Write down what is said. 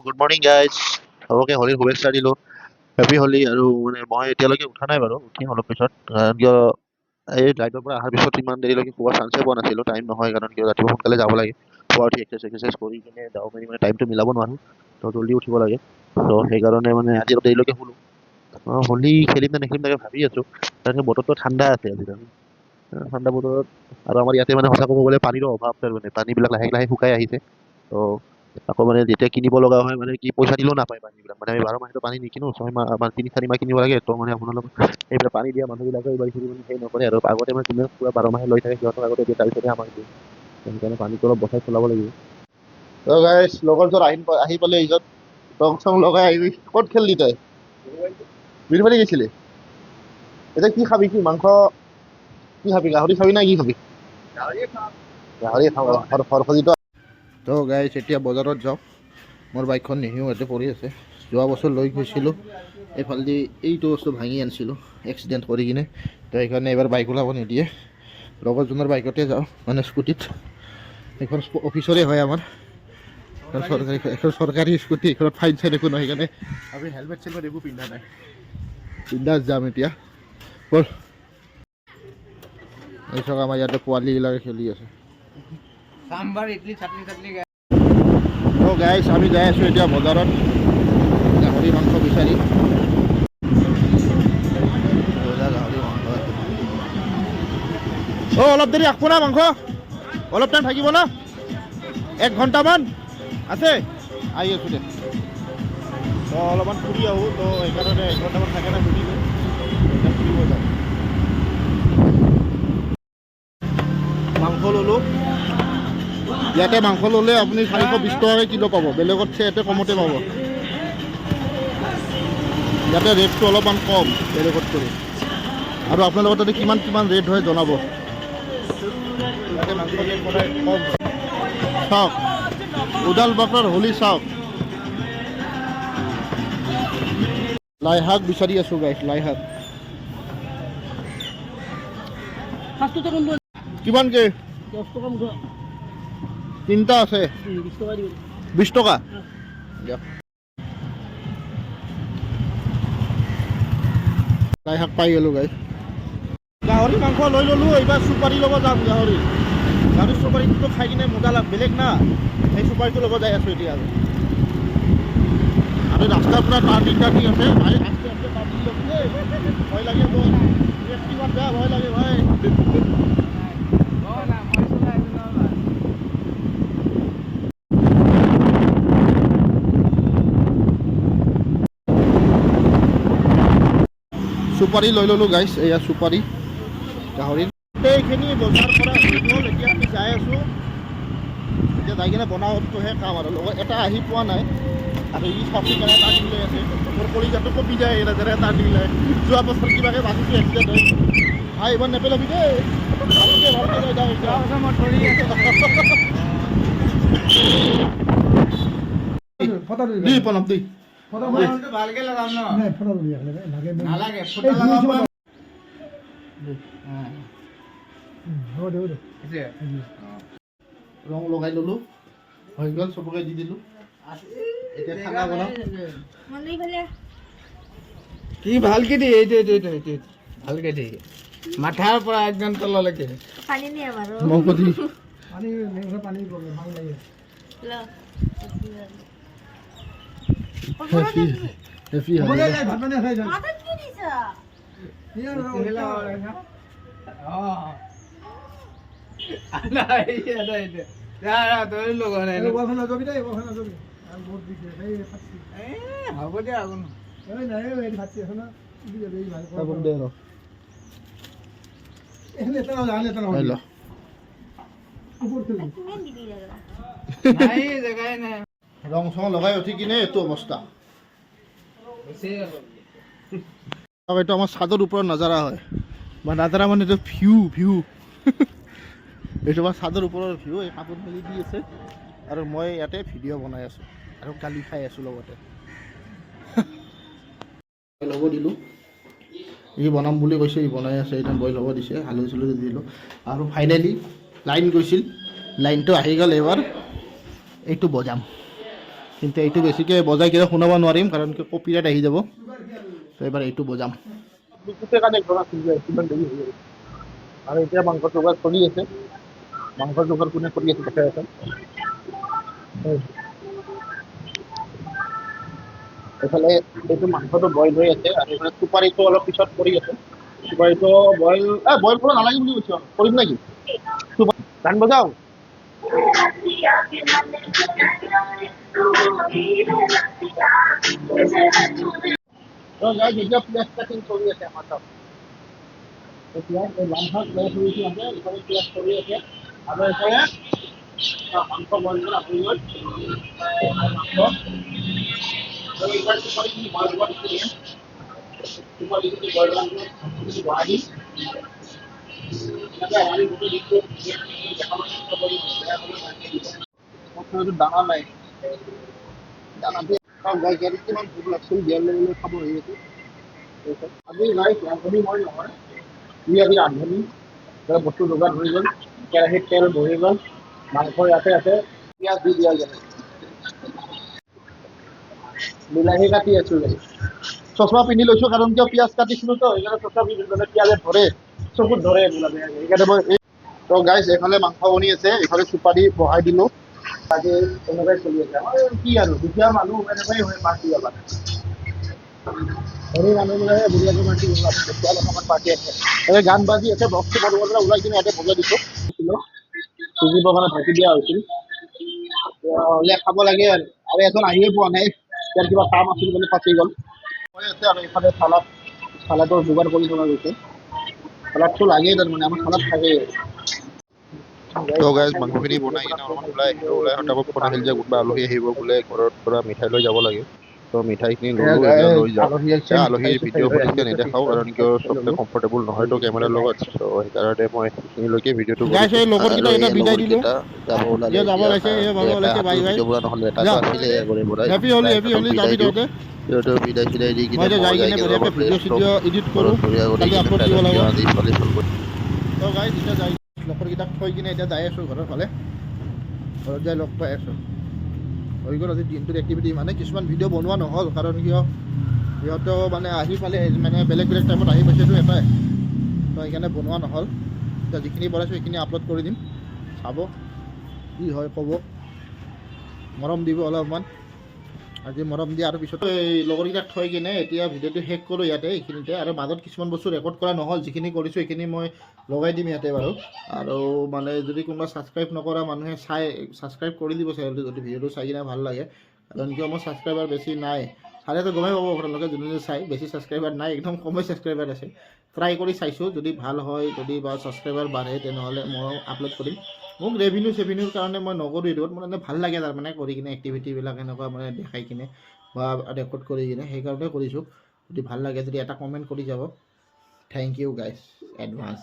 Good morning guys চবকে হোলীৰ শুভেচ্ছা দিলোঁ হেপী হোলী। আৰু মানে মই এতিয়ালৈকে উঠা নাই বাৰু, উঠিম অলপ পিছত। কাৰণ কিয় এই লাইটৰ পৰা অহাৰ পিছত ইমান দেৰিলৈকে শুৱাৰ চান্সে পোৱা নাছিলোঁ, টাইম নহয়। কাৰণ কিয় ৰাতিপুৱা সোনকালে যাব লাগে, পুৱা উঠি এক্সাৰচাইজ কৰি কিনে যাব পাৰি, মানে টাইমটো মিলাব নোৱাৰোঁ, তো জল্দি উঠিব লাগে। তো সেইকাৰণে মানে আজি অলপ দেৰিলৈকে শুলোঁ। হোলী খেলিম নে নেখেলিম তাকে ভাবি আছোঁ। কাৰণ বতৰটো ঠাণ্ডা আছে আজিকালি, ঠাণ্ডা বতৰত। আৰু আমাৰ ইয়াতে মানে সঁচা ক'ব গ'লে পানীৰো অভাৱ, মানে পানীবিলাক লাহে লাহে শুকাই আহিছে। তো আকৌ মানে যেতিয়া কিনিব লগা হয়, মানে কি পইচা দিলেও নাপায় পানীবিলাক। মানে আমি 12 মাহেতো পানী নিকিনো, 6 মাহ আমাৰ 3-4 মাহ কিনিব লাগে। তো মানে আপোনালোকক এইবিলাক পানী দিয়া মানুহবিলাকে এইবাৰ মানে সেই নকৰে। আৰু আগতে মানে যোনে পুৰা 12 মাহে লৈ থাকে সিহঁতক আগতে দিয়ে, তাৰপিছতে আমাক দিয়ে। সেইকাৰণে পানীটো অলপ বচাই চলাব লাগিব। তো গাইছ লগৰজন আহি পালে, ইজত ৰং চং লগাই আহিবি। ক'ত খেললি তই? বিৰুবাৰী গৈছিলি? এতিয়া কি খাবি? কি মাংস কি খাবি? গাহৰি খাবি না কি খাবি? গাহৰি খাওঁ। সৰখজিতো। তো গাইছ এতিয়া বজাৰত যাওঁ। মোৰ বাইকখন নিনিও, ইয়াতে পৰি আছে। যোৱা বছৰ লৈ গৈছিলোঁ, এইফালেদি এইটো বস্তু ভাঙি আনিছিলোঁ এক্সিডেণ্ট কৰি কিনে। তো সেইকাৰণে এইবাৰ বাইক ওলাব নিদিয়ে, লগৰজনৰ বাইকতে যাওঁ, মানে স্কুটিত। এইখন অফিচৰে হয় আমাৰ, এখন চৰকাৰী স্কুটি। এইখনত ফাইন চাইন একো নহয়, সেইকাৰণে আমি হেলমেট চেলমেট একো পিন্ধা নাই, বিন্দাছ যাম এতিয়া। ব'ল। এই চক আমাৰ ইয়াতে পোৱালীবিলাকে খেলি আছে। सांभर इडली चटनी चटनी তো গাইছ আমি যাই আছোঁ এতিয়া বজাৰত গাহৰি মাংস বিচাৰি। গাহৰি মাংস অলপ দেৰি ৰাখব না মাংস? অলপ টাইম থাকিব না? 1 ঘণ্টামান আছে, আহি আছোঁ দে। তো অলপমান ফুৰি আহোঁ, তো সেইকাৰণে 1 ঘণ্টামান থাকে না ফুৰিব যাম। মাংস ল'লোঁ। ইয়াতে মাংস ল'লে আপুনি 420 টকাকৈ কিলো পাব, বেলেগতছে ইয়াতে কমতে পাব। ইয়াতে ৰেটটো অলপমান কম বেলেগত কৰি। আৰু আপোনালোকৰ তাতে কিমান কিমান ৰেট হয় জনাব। ইয়াতে মাংস ৰেট সদায় কম। চাওক, উদাল বতৰ হোলী চাওক। লাই শাক বিচাৰি আছোঁ গাইছ, লাই শাক। কিমানকে? 10 টাকা মুঠা। 3টা আছে 20 টাকা দিব। 20 টকা দিয়ক। লাই শাক পাই গ'লোঁ গাইছ। গাহৰি মাংস লৈ ল'লোঁ, এইবাৰ চুপাৰী ল'ব যাম। গাহৰি চুপাৰীটো খাই কিনে মজা বেলেগ না, সেই চুপাৰীটো ল'ব যাই আছোঁ এতিয়া। আৰু ৰাস্তাৰ পৰা টাৰ্ণিং টাৰ্ণিং আছে, ভাই আস্তে আস্তে টাৰ্ণিং ল'ব দেই, ভয় লাগে মোৰ। কিমান বেয়া ভয় লাগে ভাই। চুপাৰী লৈ ল'লোঁ গাইছ, এয়া চুপাৰী গাহৰিৰ। গোটেইখিনি বজাৰ কৰা হৈ গ'ল, এতিয়া আমি যাই আছোঁ। এতিয়া যাই কিনে বনাওঁটোহে কাম আৰু। লগত এটা আহি পোৱা নাই, আৰু ই চাফি কাৰণে টাৰ্ণিং লৈ আছে। মোৰ কলিজাটো কপি যায় এনেদৰে টাৰ্ণিং লয়। যোৱা বছৰ কিবাকৈ বাচিছোঁ এক্সিডেণ্ট হৈ। ভাই এইবাৰ নেপেলাবি দেই, ভালকৈ ভালকৈ লৈ যাওঁ এতিয়া। মই ধৰি আছোঁ। দি প্ৰণৱ দি। ভালকে লগাম ন? নালাগে, ফুটা লগাব। ৰং লগাই ল'লোঁ, হৈ গ'ল, চবকে দি দিলোঁ। এতিয়া খানা বনাওঁ। কি ভালকে দি, এইটো ভালকে দি, মাথাৰ পৰা একদম তললৈকে। পানী নিয়ে বাৰু। মাংস দি পানী ভাল লাগে। হেপী হ'ব হয়। দে, ভাত পানী খাই যাম। মাথাত কি দিছা? হ'ব দিয়া আকৌ জেগাই নাই। ৰং চং লগাই উঠি কিনে এইটো অৱস্থা। এইটো আমাৰ ছাদৰ ওপৰত নাজাৰা হয়, বা নাজাৰা মানে এইটো ভিউ এইটো আমাৰ ছাদৰ ওপৰৰ ভিউ। এই কাপোৰ মেলি দি আছে, আৰু মই ইয়াতে ভিডিঅ' বনাই আছোঁ আৰু গালি খাই আছোঁ লগতে। ল'ব দিলোঁ, ই বনাম বুলি কৈছে, ই বনাই আছে। এতিয়া বইল হ'ব দিছে, আলু চালু দিলোঁ। আৰু ফাইনেলি লাইন গৈছিল, লাইনটো আহি গ'ল। এইবাৰ এইটো বজাম, কিন্তু এইটো বেছিকৈ বজাই কিনে শুনাব নোৱাৰিম কাৰণ কি কপিৰাইট আহি যাব। তো এবাৰ এইটো বজাম। আৰু এতিয়া মাংস যোগাৰ চলি আছে। মাংসৰ যোগাৰ কোনে কৰি আছে দেখাই আছে। এইফালে এইটো মাংসটো বইল হৈ আছে আৰু এইফালে চুপাৰীটো অলপ পিছত কৰি আছে। চুপাৰীটো বইল বইল কৰিব নালাগে বুলি কৈছো। কৰিম নেকি? গান বজাও। এতিয়া পিঁয়াজ কাটিং কৰি আছে আমাৰ তাত। এতিয়া এই মাংস পিঁয়াজ কৰি আছে, ইফালে পিঁয়াজ কৰি আছে আৰু এইফালে মাংস বইল কৰা হৈ গ'ল। দানা নাই। দানা দিয়ে কিমান ভোক লাগছিল বিয়াৰ লৈ খাব আহি আছে। আজি নাই ৰান্ধনি মই নহয়, আজি ৰান্ধনি বস্তু যোগাৰ হৈ গ'ল। কেৰাহীত তেল বহি গ'ল, মাংস ইয়াতে আছে, পিঁয়াজ দি দিয়া যায়। বিলাহী কাটি আছো। চশমা পিন্ধি লৈছো কাৰণ কিয় পিঁয়াজ কাটিছিলো তো সেইকাৰণে চশমা পিন্ধি ল'লে পিঁয়াজে ধৰে, চকুত ধৰে সেইকাৰণে মই তো গাইজ এইফালে মাংস বনি আছে, এইফালে চুপাৰি বহাই দিলো। তাকে এনেকুৱাই চলি আছে। আমাৰ কি আৰু দুখীয়া মানুহ এনেকুৱাই হয় পাৰ্টি অলপ। ধনী মানুহবোৰে বুঢ়িয়াকে পাৰ্টি আছে। গান বাজি আছে, বক্সটো বন্ধ কৰি ওলাই কিনে ইয়াতে বজাই দিছো। খুজিবৰ কাৰণে ঢাকি দিয়া হৈছিল। হ'লে খাব লাগে আৰু এজন আহিয়ে পোৱা নাই। ইয়াৰ কিবা কাম আছিল বুলি ফাঁচি গ'ল। হৈ আছে আৰু এইফালে চালাডৰ যোগাৰ কৰি থকা গৈছে। চালাডটো লাগেই তাৰমানে আমাৰ চালাড থাকেই। তো গাইজ মাংসখিনি বনাই কিনে অলপমান ওলাই আহিলোঁ। ওলাই আহোঁতে আকৌ ফোন আহিল যে কোনোবা আলহী আহিব বোলে, ঘৰৰ পৰা মিঠাই লৈ যাব লাগে। তো মিঠাইখিনি ল'লোঁ, এতিয়া লৈ যাওঁ। আলহী আহিছে, মিঠাই আলহীৰ চিঠাই ভিডিঅ' লৈ আহি ফটিকছে আছে, নেদেখাওঁ পিছত কাৰণ কিয় মিঠাই চবকে ল'লো। কমফৰ্টেবল নহয়তো কেমেৰাৰ লগত। তো সেইকাৰণে মই সেইখিনিলৈকে ভিডিঅ'টো গাইছ কৰিছোঁ। এই লগৰকেইটা আৰু এটা এই বিদায় দিলোঁ। লগৰকেইটা যাব ওলালে যে যাব এতিয়া। ওলাইছে, এই যাব এটা ওলাইছে, বাই হাতৰ বাই। ভিডিঅ' বনোৱা নহ'লে এটাতো যা আছিলে আগৰে পৰাই। হেপী হলি, হেপী ইহঁতক হলি, যাবি বিদায় দিওঁ। তহঁতে। সিহঁতৰ বিদায় চিদায় দি মই কিনে এতিয়া মই যাই কিনে কিনে বঢ়িয়াকৈ অলপমান ভিডিঅ' ৰেষ্ট ল'ম। চিডিঅ' এডিট কৰোঁ, ঘৰত বঢ়িয়া কৰি কালি কিনে আপলোড দিব ফ্ৰাইড ৰাইচ লাগিব। কিবা দি ছোৱালী ফোন কৰি। তো গাইজ এতিয়া যাই লগৰকেইটাক থৈ কিনে এতিয়া যাই আছোঁ ঘৰৰ ফালে। ঘৰত যাই লগ পাই আছোঁ। হৈ গ'ল আজি দিনটোৰ এক্টিভিটি। মানে কিছুমান ভিডিঅ' বনোৱা নহ'ল কাৰণ কিয় সিহঁতেও মানে আহি পালে, মানে বেলেগ বেলেগ টাইমত আহি পাইছেতো এটাই, তো সেইকাৰণে বনোৱা নহ'ল। এতিয়া যিখিনি বনাইছোঁ সেইখিনি আপলোড কৰি দিম, চাব কি হয় ক'ব, মৰম দিব অলপমান। আজি মৰম দিয়া আৰু পিছত এই লগৰকেইটাক থৈ কিনে এতিয়া ভিডিঅ'টো শেষ কৰোঁ ইয়াতে, এইখিনিতে। আৰু মাজত কিছুমান বস্তু ৰেকৰ্ড কৰা নহ'ল, যিখিনি কৰিছোঁ সেইখিনি মই লগাই দিম ইয়াতে বাৰু। আৰু মানে যদি কোনোবা ছাবস্ক্ৰাইব নকৰা মানুহে ছাবস্ক্ৰাইব কৰি দিব চেনেলটো, যদি ভিডিঅ'টো চাই কিনে ভাল লাগে। কাৰণ কিয় মোৰ ছাবস্ক্ৰাইবাৰ বেছি নাই। চালেতো গমেই পাব আপোনালোকে যোনে চাই, বেছি ছাবস্ক্ৰাইবাৰ নাই, একদম কমেই ছাবস্ক্ৰাইবাৰ আছে। ট্ৰাই কৰি চাইছোঁ, যদি ভাল হয়, যদি বা ছাবস্ক্ৰাইবাৰ বাঢ়ে তেনেহ'লে মই আপলোড কৰিম। মোক চেভিনিউৰ কাৰণে মই নকৰোঁ এইটোত, মোৰ মানে ভাল লাগে তাৰমানে কৰি কিনে এক্টিভিটিবিলাক এনেকুৱা মানে দেখাই কিনে বা ৰেকৰ্ড কৰি কিনে, সেইকাৰণে কৰিছোঁ। যদি ভাল লাগে যদি এটা কমেণ্ট কৰি যাব। Thank you guys advance.